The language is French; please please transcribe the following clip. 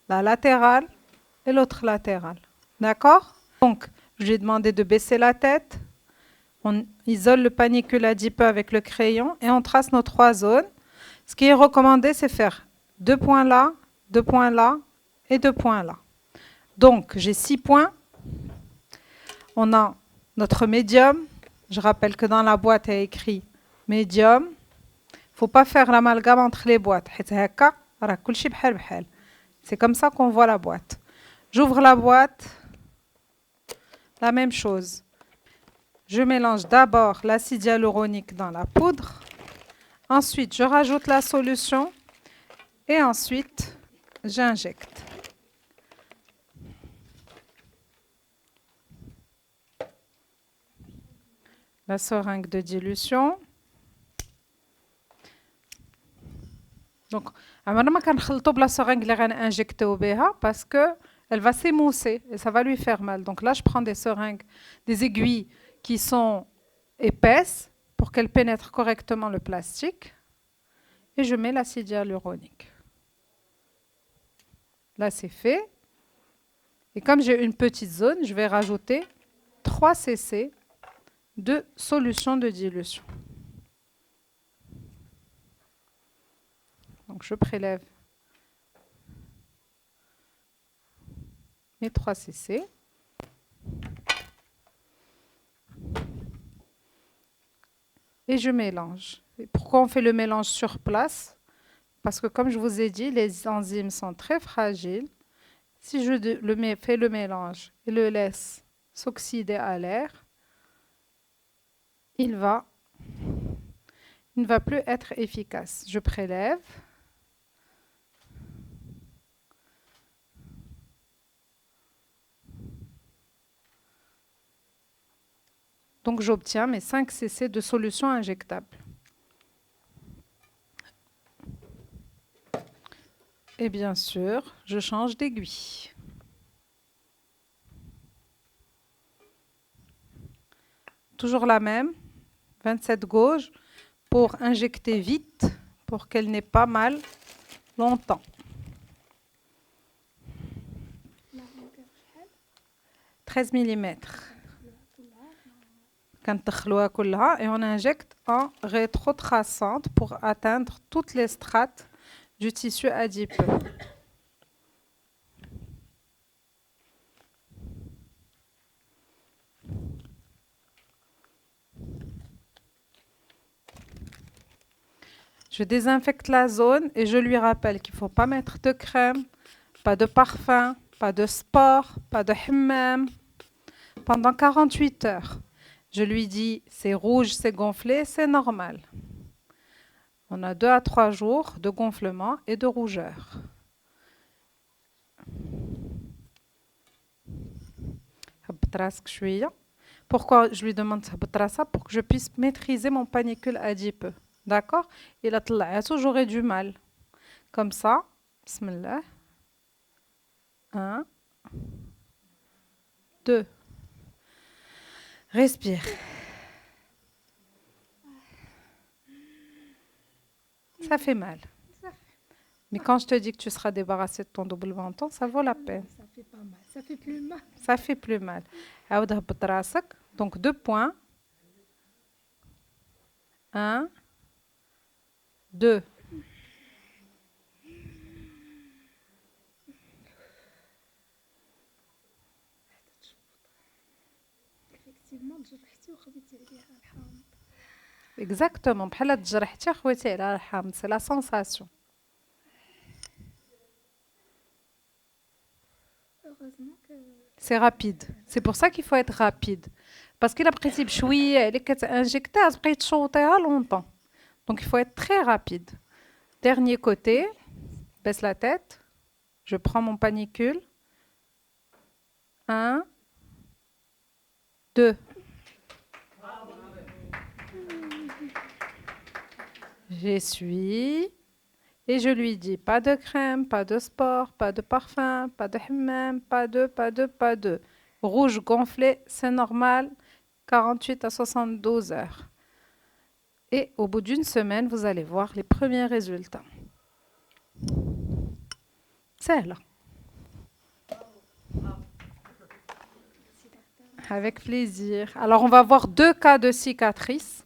la latérale et l'autre latérale. D'accord? Donc, je lui ai demandé de baisser la tête. On isole le panicule adipeux avec le crayon et on trace nos 3 zones. Ce qui est recommandé, c'est faire 2 points là, 2 points là et 2 points là. Donc, j'ai 6 points. On a notre médium. Je rappelle que dans la boîte, il y a écrit médium. Il ne faut pas faire l'amalgame entre les boîtes. C'est comme ça qu'on voit la boîte. J'ouvre la boîte. La même chose. Je mélange d'abord l'acide hyaluronique dans la poudre. Ensuite, je rajoute la solution. Et ensuite, j'injecte. La seringue de dilution. Donc, je vais la seringue injecter parce qu'elle va s'émousser et ça va lui faire mal. Donc là, je prends des seringues, des aiguilles qui sont épaisses pour qu'elles pénètrent correctement le plastique. Et je mets l'acide hyaluronique. Là, c'est fait. Et comme j'ai une petite zone, je vais rajouter 3 cc de solution de dilution. Donc, je prélève mes 3 cc. Et je mélange. Et pourquoi on fait le mélange sur place? Parce que comme je vous ai dit, les enzymes sont très fragiles. Si je fais le mélange et le laisse s'oxyder à l'air, il ne va plus être efficace. Je prélève. Donc j'obtiens mes 5 cc de solution injectable. Et bien sûr, je change d'aiguille. Toujours la même, 27 gauges, pour injecter vite, pour qu'elle n'ait pas mal longtemps. 13 mm. Et on injecte en rétrotraçante pour atteindre toutes les strates du tissu adipeux. Je désinfecte la zone et je lui rappelle qu'il ne faut pas mettre de crème, pas de parfum, pas de sport, pas de hammam pendant 48 heures. Je lui dis, c'est rouge, c'est gonflé, c'est normal. On a 2 à 3 jours de gonflement et de rougeur. Pourquoi je lui demande ça? Pour que je puisse maîtriser mon panicule adipeux. D'accord? Et là, j'aurai du mal. Comme ça, bismillah. 1, 2. Respire. Ça fait mal. Mais quand je te dis que tu seras débarrassé de ton double menton, ça vaut la peine. Ça fait pas mal. Ça fait plus mal. Ça fait plus mal. Donc 2 points. 1, 2. Effectivement, جرحتي وخبيتي عليها الحامض. Exactement. بحال تجرحتي خويتي على الحامض. C'est la sensation. Heureusement que C'est rapide. C'est pour ça qu'il faut être rapide. Parce qu'il a بقيتي بشويه اللي كتانجكتيها تبقاي تشوطيها longtemps. Donc il faut être très rapide. Dernier côté. Baisse la tête. Je prends mon panicule. 1, 2. J'essuie. Et je lui dis, pas de crème, pas de sport, pas de parfum, pas de hammam, pas de. Rouge gonflé, c'est normal, 48 à 72 heures. Et au bout d'une semaine, vous allez voir les premiers résultats. سهلة. Avec plaisir. Alors, on va voir deux cas de cicatrices.